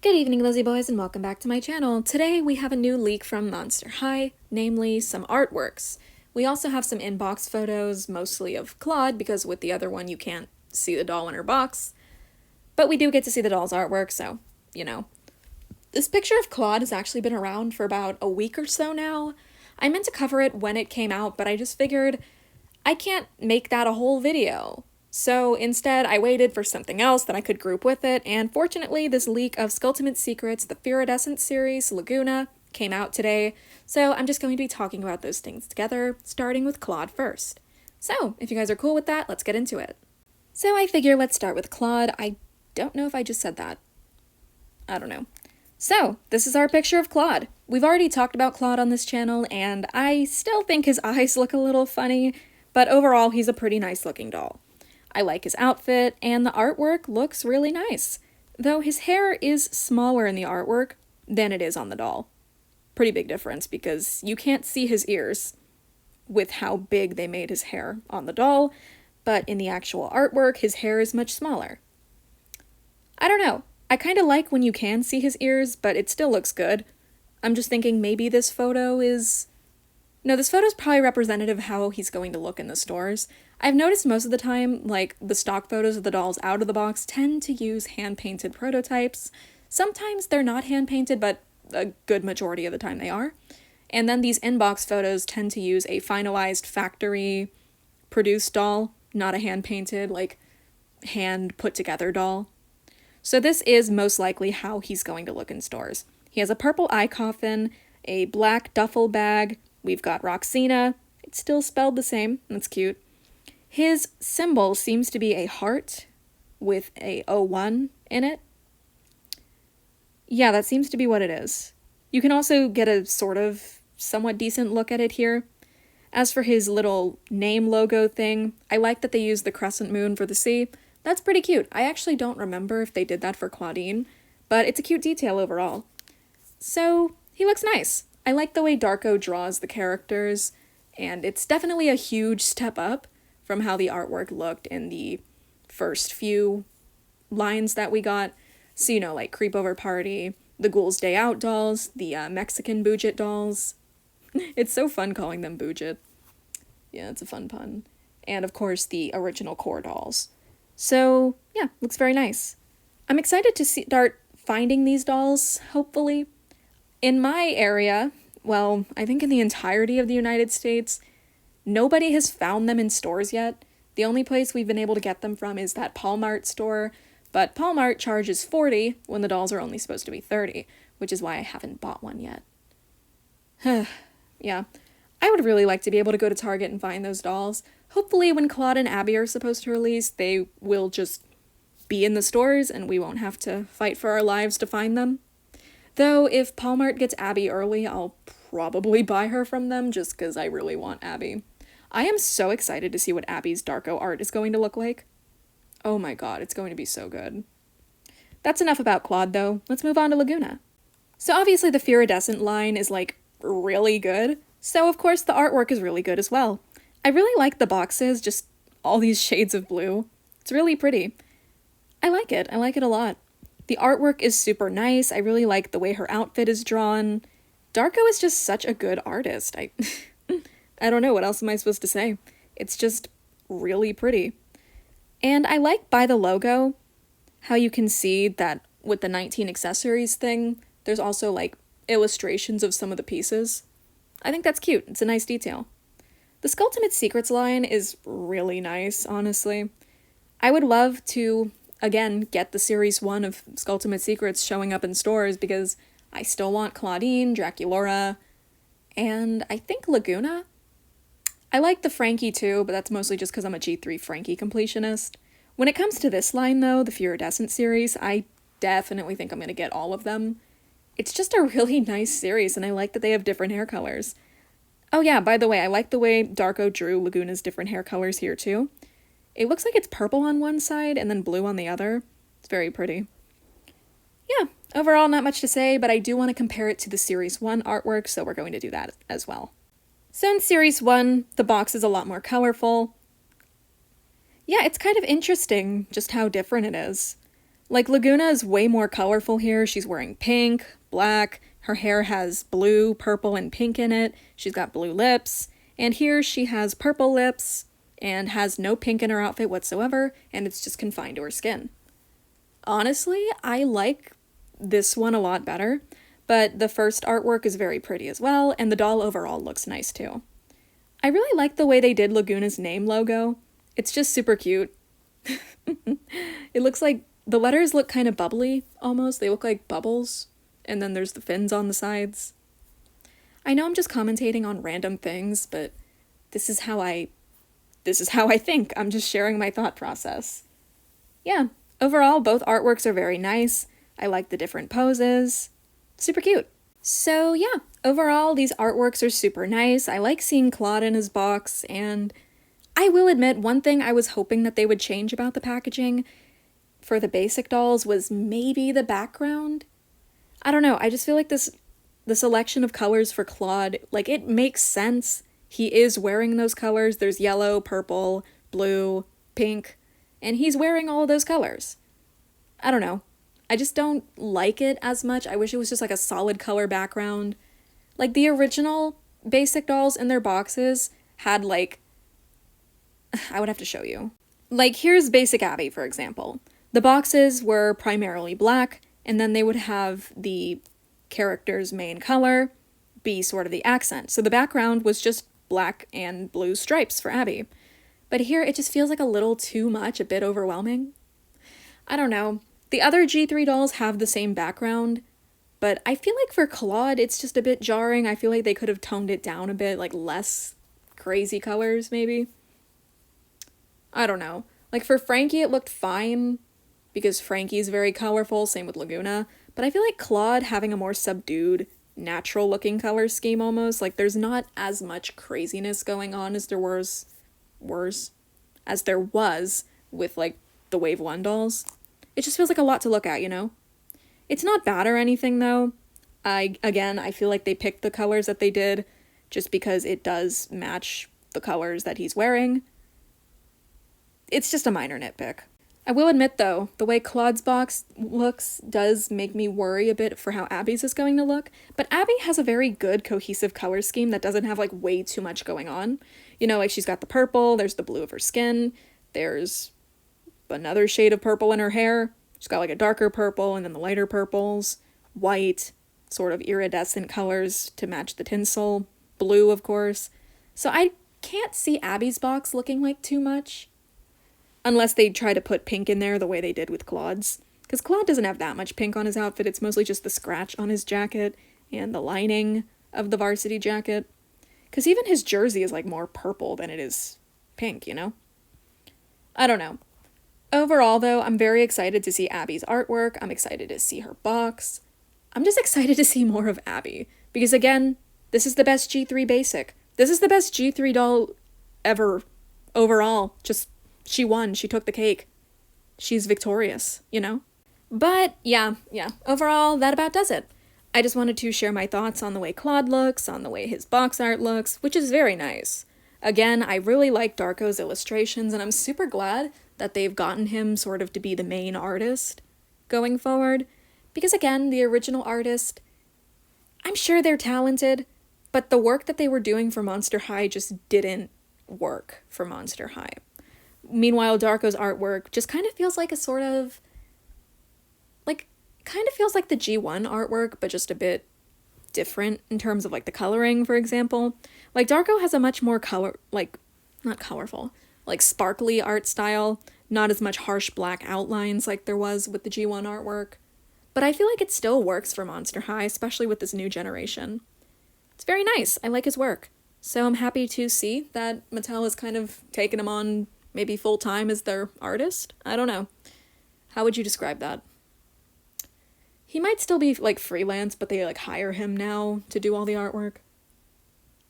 Good evening, Lizzie boys, and welcome back to my channel. Today we have a new leak from Monster High, namely some artworks. We also have some inbox photos, mostly of Claude, because with the other one you can't see the doll in her box. But we do get to see the doll's artwork, so, you know. This picture of Claude has actually been around for about a week or so now. I meant to cover it when it came out, but I just figured I can't make that a whole video. So instead, I waited for something else that I could group with it, and fortunately, this leak of Skulltimate Secrets, the Fearidescent series, Laguna, came out today, so I'm just going to be talking about those things together, starting with Claude first. So, if you guys are cool with that, let's get into it. So I figure let's start with Claude. I don't know if I just said that. I don't know. So, this is our picture of Claude. We've already talked about Claude on this channel, and I still think his eyes look a little funny, but overall, he's a pretty nice looking doll. I like his outfit, and the artwork looks really nice, though his hair is smaller in the artwork than it is on the doll. Pretty big difference, because you can't see his ears with how big they made his hair on the doll, but in the actual artwork, his hair is much smaller. I don't know. I kind of like when you can see his ears, but it still looks good. I'm just thinking maybe this photo is... No, this photo is probably representative of how he's going to look in the stores. I've noticed most of the time, like, the stock photos of the dolls out of the box tend to use hand-painted prototypes. Sometimes they're not hand-painted, but a good majority of the time they are. And then these inbox photos tend to use a finalized factory-produced doll, not a hand-painted, like, hand-put-together doll. So this is most likely how he's going to look in stores. He has a purple eye coffin, a black duffel bag. We've got Roxina. It's still spelled the same. That's cute. His symbol seems to be a heart with a 01 in it. Yeah, that seems to be what it is. You can also get a sort of somewhat decent look at it here. As for his little name logo thing, I like that they used the crescent moon for the C. That's pretty cute. I actually don't remember if they did that for Claudine, but it's a cute detail overall. So, he looks nice. I like the way Darko draws the characters, and it's definitely a huge step up from how the artwork looked in the first few lines that we got. So, you know, like Creepover Party, the Ghoul's Day Out dolls, the Mexican Boojit dolls. It's so fun calling them Boojit. Yeah, it's a fun pun. And of course, the original core dolls. So, yeah, looks very nice. I'm excited to start finding these dolls, hopefully. In my area, well, I think in the entirety of the United States, nobody has found them in stores yet. The only place we've been able to get them from is that Paulmart store, but Paulmart charges $40 when the dolls are only supposed to be $30, which is why I haven't bought one yet. Yeah, I would really like to be able to go to Target and find those dolls. Hopefully when Claude and Abby are supposed to release, they will just be in the stores and we won't have to fight for our lives to find them. Though, if Paulmart gets Abby early, I'll probably buy her from them just because I really want Abby. I am so excited to see what Abby's Darko art is going to look like. Oh my god, it's going to be so good. That's enough about Claude, though. Let's move on to Laguna. So obviously the Fearidescent line is, like, really good, so of course the artwork is really good as well. I really like the boxes, just all these shades of blue. It's really pretty. I like it a lot. The artwork is super nice. I really like the way her outfit is drawn. Darko is just such a good artist. I don't know, what else am I supposed to say? It's just really pretty. And I like by the logo how you can see that with the 19 accessories thing, there's also like illustrations of some of the pieces. I think that's cute. It's a nice detail. The Skulltimate Secrets line is really nice, honestly. I would love to, again, get the Series 1 of Skulltimate Secrets showing up in stores because I still want Claudine, Draculaura, and I think Laguna. I like the Frankie too, but that's mostly just because I'm a G3 Frankie completionist. When it comes to this line though, the Fearidescent series, I definitely think I'm going to get all of them. It's just a really nice series, and I like that they have different hair colors. Oh yeah, by the way, I like the way Darko drew Laguna's different hair colors here too. It looks like it's purple on one side and then blue on the other. It's very pretty. Yeah, overall not much to say, but I do want to compare it to the Series 1 artwork, so we're going to do that as well. So in Series 1, the box is a lot more colorful. Yeah, it's kind of interesting just how different it is. Like, Laguna is way more colorful here. She's wearing pink, black, her hair has blue, purple, and pink in it. She's got blue lips. And here she has purple lips and has no pink in her outfit whatsoever, and it's just confined to her skin. Honestly, I like this one a lot better, but the first artwork is very pretty as well, and the doll overall looks nice too. I really like the way they did Laguna's name logo. It's just super cute. It looks like the letters look kind of bubbly, almost. They look like bubbles, and then there's the fins on the sides. I know I'm just commentating on random things, but this is how I think. I'm just sharing my thought process. Yeah, overall, both artworks are very nice. I like the different poses. Super cute. So yeah, overall, these artworks are super nice. I like seeing Claude in his box, and I will admit, one thing I was hoping that they would change about the packaging for the basic dolls was maybe the background. I don't know, I just feel like the selection of colors for Claude, like, it makes sense. He is wearing those colors. There's yellow, purple, blue, pink, and he's wearing all of those colors. I don't know. I just don't like it as much. I wish it was just like a solid color background. Like, the original basic dolls in their boxes had, like, I would have to show you. Like, here's Basic Abby, for example. The boxes were primarily black, and then they would have the character's main color be sort of the accent. So the background was just black and blue stripes for Abby. But here, it just feels like a little too much, a bit overwhelming. I don't know. The other G3 dolls have the same background, but I feel like for Claude, it's just a bit jarring. I feel like they could have toned it down a bit, like less crazy colors, maybe. I don't know. Like, for Frankie, it looked fine, because Frankie's very colorful, same with Laguna, but I feel like Claude having a more subdued, natural-looking color scheme almost, like, there's not as much craziness going on as there was with, like, the Wave 1 dolls. It just feels like a lot to look at, you know? It's not bad or anything, though. I feel like they picked the colors that they did just because it does match the colors that he's wearing. It's just a minor nitpick. I will admit, though, the way Claude's box looks does make me worry a bit for how Abby's is going to look, but Abby has a very good cohesive color scheme that doesn't have, like, way too much going on. You know, like, she's got the purple, there's the blue of her skin, there's another shade of purple in her hair, she's got, like, a darker purple, and then the lighter purples, white, sort of iridescent colors to match the tinsel, blue, of course. So I can't see Abby's box looking like too much. Unless they try to put pink in there the way they did with Claude's. Because Claude doesn't have that much pink on his outfit, it's mostly just the scratch on his jacket and the lining of the varsity jacket. Because even his jersey is, like, more purple than it is pink, you know? I don't know. Overall, though, I'm very excited to see Abby's artwork. I'm excited to see her box. I'm just excited to see more of Abby. Because, again, this is the best G3 basic. This is the best G3 doll ever. Overall. Just, she won. She took the cake. She's victorious, you know? But, yeah. Overall, that about does it. I just wanted to share my thoughts on the way Claude looks, on the way his box art looks, which is very nice. Again, I really like Darko's illustrations, and I'm super glad that they've gotten him sort of to be the main artist going forward. Because, again, the original artist, I'm sure they're talented, but the work that they were doing for Monster High just didn't work for Monster High. Meanwhile, Darko's artwork just kind of feels like a sort of, like, kind of feels like the G1 artwork, but just a bit different in terms of, like, the coloring, for example. Like, Darko has a much more not colorful, like, sparkly art style, not as much harsh black outlines like there was with the G1 artwork. But I feel like it still works for Monster High, especially with this new generation. It's very nice. I like his work. So I'm happy to see that Mattel has kind of taken him on maybe full-time as their artist? I don't know. How would you describe that? He might still be, like, freelance, but they, like, hire him now to do all the artwork.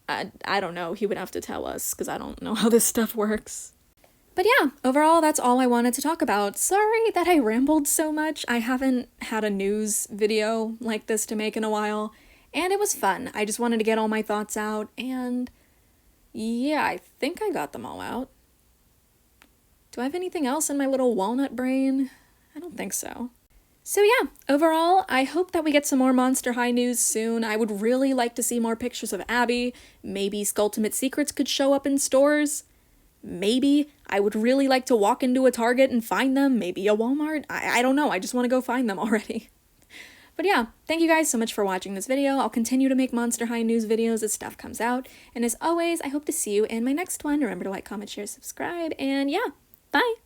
I don't know. He would have to tell us, because I don't know how this stuff works. But yeah, overall, that's all I wanted to talk about. Sorry that I rambled so much. I haven't had a news video like this to make in a while, and it was fun. I just wanted to get all my thoughts out, and yeah, I think I got them all out. Do I have anything else in my little walnut brain? I don't think so. So yeah, overall, I hope that we get some more Monster High news soon. I would really like to see more pictures of Abby. Maybe Skulltimate secrets could show up in stores. Maybe I would really like to walk into a Target and find them. Maybe a Walmart. I don't know. I just want to go find them already. But yeah, thank you guys so much for watching this video. I'll continue to make Monster High news videos as stuff comes out. And as always, I hope to see you in my next one. Remember to like, comment, share, subscribe, and yeah, bye!